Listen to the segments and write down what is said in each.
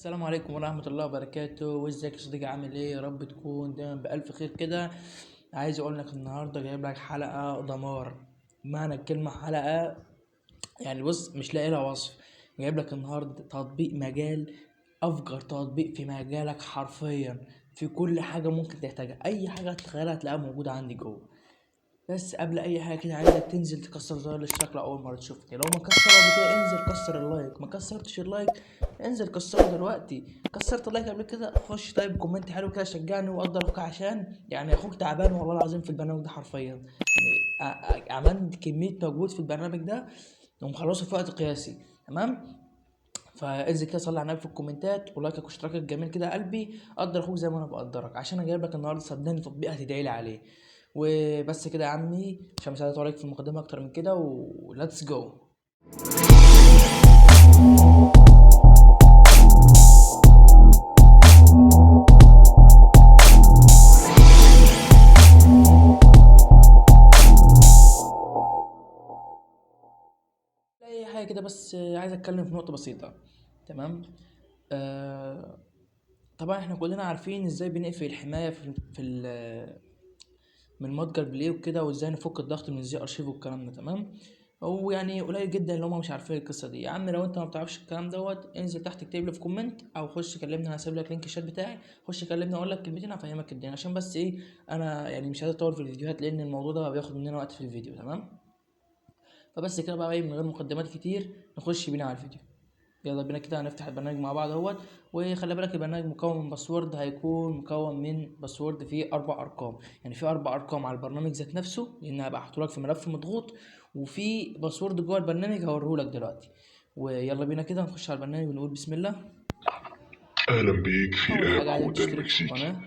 السلام عليكم ورحمة الله وبركاته، وازيك يا صديقي؟ عامل ايه؟ يا رب تكون دايما بألف خير كده. عايز اقول لك النهارده جايب لك حلقة دمار. معنى الكلمة حلقة، يعني بص مش لاقي لها وصف. جايب لك النهارده تطبيق مجال، افجر تطبيق في مجالك حرفيا. في كل حاجة ممكن تحتاجها، اي حاجة تتخيلها هتلاقيها موجودة عندي جوه. بس قبل اي حاجه كده عايزك تنزل تكسر زر الاشتراك لو اول مره تشوفني. لو ما كسر قبل كده انزل كسر اللايك، ما كسرتش اللايك انزل كسره دلوقتي. كسرت اللايك قبل كده خش طيب كومنت حلو كده شجعني وقدر اخوك، عشان يعني اخوك تعبان والله العظيم في البرنامج ده حرفيا. يعني عملت كميه مجهود في البرنامج ده ومخلصه في وقت قياسي. تمام. فانزل كده صلي على النبي في الكومنتات ولايكك واشتراكك جميل كده قلبي. قدر اخوك زي ما انا بقدرك، عشان انا جايب لك النهارده صدقني تطبيق هتدعي لي عليه. وبس كده يا عمي، عشان مش عايز عليك في المقدمه اكتر من كده، وليتس جو. اي حاجه كده، بس عايز اتكلم في نقطه بسيطه. تمام. آه طبعا احنا كلنا عارفين ازاي بنقفل الحمايه من متجر بلاي وكده، وازاي نفك الضغط من زي ارشيف والكلام ده. تمام. هو يعني قليل جدا اللي هم مش عارفين القصه دي. يا عم لو انت ما بتعرفش الكلام دوت، انزل تحت اكتب لي في كومنت او خش كلمني، انا هسيب لك لينك الشات بتاعي. خش كلمني اقول لك كلمتين افهمك الدنيا، عشان بس ايه، انا يعني مش عايز اطول في الفيديوهات لان الموضوع ده بياخد مننا وقت في الفيديو. تمام. فبس كده بقى ايه، من غير مقدمات كتير نخش بينا على الفيديو. يلا بينا كده هنفتح البرنامج مع بعض اهوت. وخلي بالك البرنامج مكون من باسورد، هيكون مكون من باسورد فيه 4 ارقام. يعني في 4 ارقام على البرنامج ذات نفسه، لان هبقى احطه لك في ملف مضغوط. وفي باسورد جوه البرنامج هوريهولك دلوقتي. ويلا بينا كده نخش على البرنامج ونقول بسم الله. أهلا بيك في اول آب حاجه عايزك حوده تشترك في المكسيكي. القناه.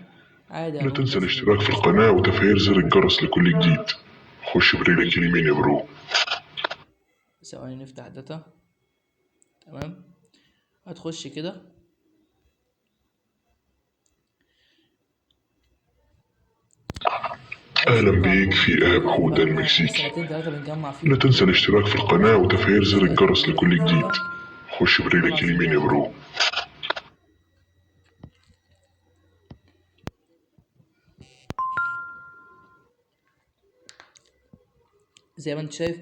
عادي لا هنقول تنسى بسم الاشتراك الله في نشترك. القناة وتفعيل زر الجرس لكل جديد. خش برجلك اليمين يا برو. ثواني نفتح داتا. تمام. هتخش كده. عايز أهلا اقول لكم على بيك موضوع في كده، آب لان حوده بقالنا المكسيكي. سنتين 3 بنجمع لا فيهم تنسى وكده. الاشتراك في القناة وعايزين نوصل وتفعيل زر للفيوز 1000 الجرس فيوز لكل باذن جديد. الله. خش والله برجلك العظيم اليمين يا جاهزين. برو. زي ما انت شايف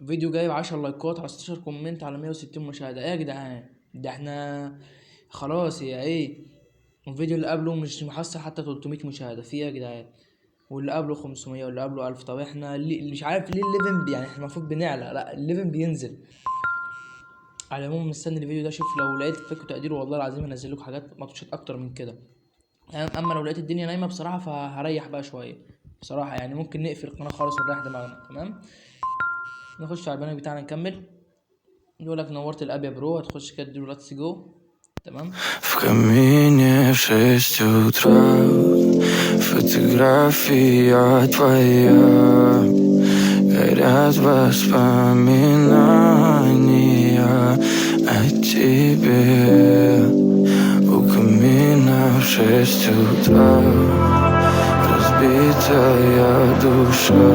فيديو جايب 10 لايكات على 16 كومنت على 160 مشاهدة. ايه يا جدعان؟ ده احنا خلاص يا ايه. الفيديو اللي قبله مش محصل حتى 300 مشاهدة. في ايه يا جدعان؟ واللي قبله 500 واللي قبله 1000. طب احنا مش عارف ليه الليفن يعني احنا المفروض بنعلى، لا الليفن بينزل. على العموم مستني الفيديو ده. شوف لو لقيت فيك تقدير والله العظيم هنزل لكم حاجات مطوشات اكتر من كده. اما لو لقيت الدنيا نايمه بصراحه فهريح بقى شويه. بصراحه يعني ممكن نقفل القناه خالص ونريح دماغنا. تمام. نخش على البرنامج بتاعنا نكمل. يقول لك نورت الاب يا برو. هتخش كده تديله لاتس جو. تمام. В камине в 6 утра фотография твоя. Горят воспоминания о тебе. У камина в 6 утра разбитая душа.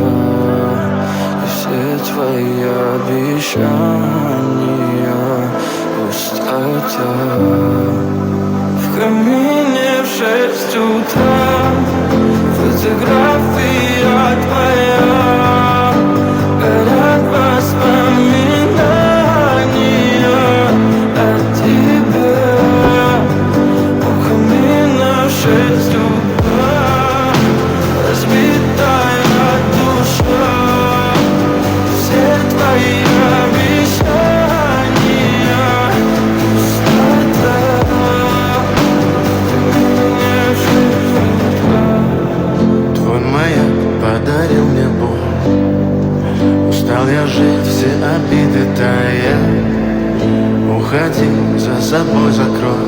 И все твои обещания пустота. В камине в 6 утра фотография твоя. Горят воспоминания о тебе. У камина в 6 утра разбитая душа. Все твои обещания пустота. Твой маяк подарил мне боль. Устал я жить, все обиды тая. Уходи, за собой закрой.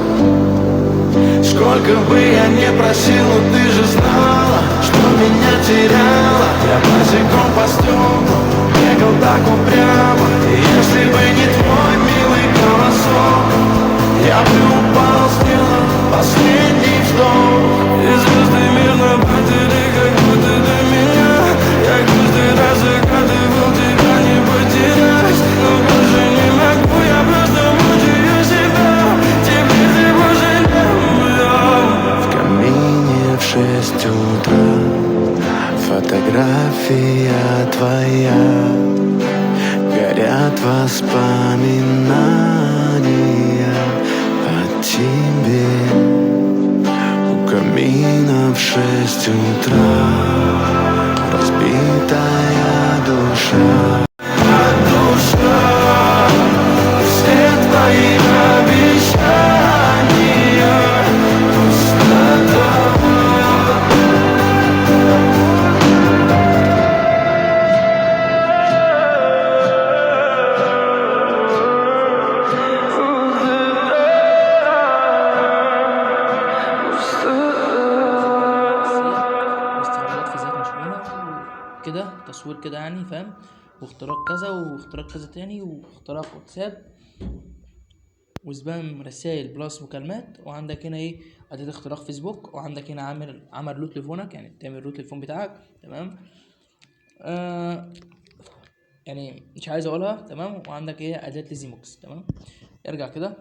Сколько бы я не просил, но ты же знала, что меня теряла. Я босиком по стеклам бегал так упрямо. И если бы не твой милый голосок, я бы упал, сделал последний вздох. И звезды мирно падали, как будто до меня. Я каждый раз загадывал тебя не потерять. Но больше не могу, я просто мучаю себя. Теперь ты фотография твоя, горят воспоминания о тебе. У камина в 6 утра разбитая душа. Все твои обещания пустота. واستغلالات في ذات مشحونة وكده تصوير كده يعني فاهم، واختراق كذا واختراق كذا تاني واختراق واتساب وسبام رسائل بلس مكالمات. وعندك هنا ايه اداة اختراق فيسبوك، وعندك هنا عمل روت لتليفونك، يعني تعمل روت للتليفون بتاعك تمام. يعني مش عايز اقولها تمام. وعندك ايه اداة ليزيموكس تمام. ارجع كده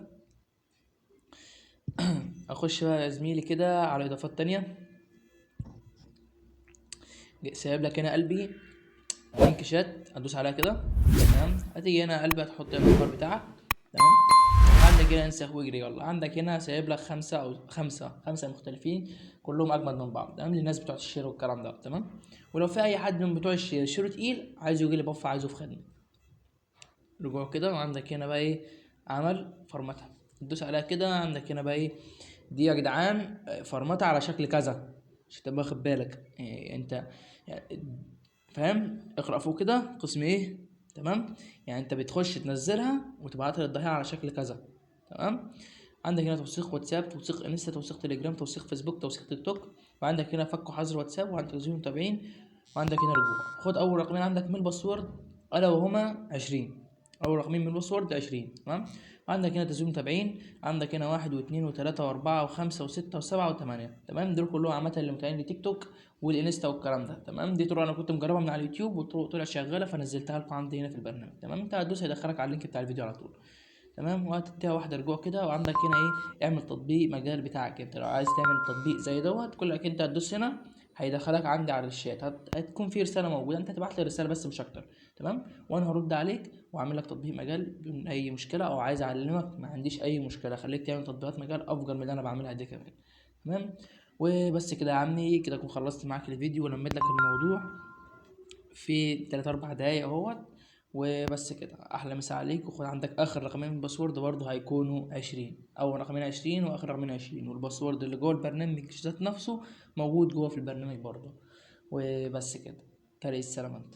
اخش بقى يا زميلي كده على اضافات تانية. سايب لك هنا قلبي لينك شات، هتدوس عليها كده تمام. هتيجي هنا قلبي هتحط النمبر بتاعك تمام. عندك هنا انسخ واجري يلا. عندك هنا سايب لك خمسة مختلفين كلهم اجمد من بعض تمام، للناس بتوع الشير والكلام ده تمام. ولو في اي حد من بتوع الشير شيره تقيل عايزه يجي لي بف، عايزه في خدمه، رجوع كده. وعندك هنا بقى ايه عمل فرمتها، تدوس عليها كده. عندك هنا بقى ايه دي يا جدعان فرمتها على شكل كذا عشان تبقى واخد بالك إيه انت يعني فاهم. اقرأ فوق كده قسم ايه تمام، يعني انت بتخش تنزلها وتبعتها للضحية على شكل كذا تمام. عندك هنا توثيق واتساب، توثيق انستا، توثيق تليجرام، توثيق فيسبوك، توثيق تيك توك. وعندك هنا فك وحظر واتساب، وعندك تسجيل متابعين، وعندك هنا رجوع. خد اول رقمين عندك من الباسورد الا وهما 20، اول رقمين من الباسورد 20 تمام. وعندك هنا تسجيل متابعين، عندك هنا 1 و2 و3 و4 و5 و6 و7 و8 تمام. دول كلهم عامه اللي متابعين لتيك توك والانستا والكلام ده تمام. دي طرق انا كنت مجربها من على اليوتيوب وطرق طلع شغاله فنزلتها لكم عندي هنا في البرنامج تمام. انت هتدوس هيدخلك على اللينك بتاع الفيديو على طول تمام. وهتديها واحده رجوع كده. وعندك هنا ايه اعمل تطبيق مجال بتاعك. انت لو عايز تعمل تطبيق زي دوت كلك انت هتدوس هنا هيدخلك عندي على الشات، هتكون في رساله موجوده، انت تبعت لي رساله بس مش اكتر تمام. وانا هرد عليك واعمل لك تطبيق مجال بدون اي مشكله، او عايز اعلمك ما عنديش اي مشكله، خليك تعمل تطبيقات مجال افضل من اللي انا بعملها دي كمان تمام. وبس كده يا عمي، كده اكون خلصت معاك الفيديو ولميت لك الموضوع في 3 4 دقايق اهوت. وبس كده، احلى مسا عليك. وخد عندك اخر رقمين من الباسورد برضه هيكونوا 20، اول رقمين 20 واخر رقمين 20، والباسورد اللي جوه البرنامج ذات نفسه موجود جوه في البرنامج برضه. وبس كده، كاري السلامة انت.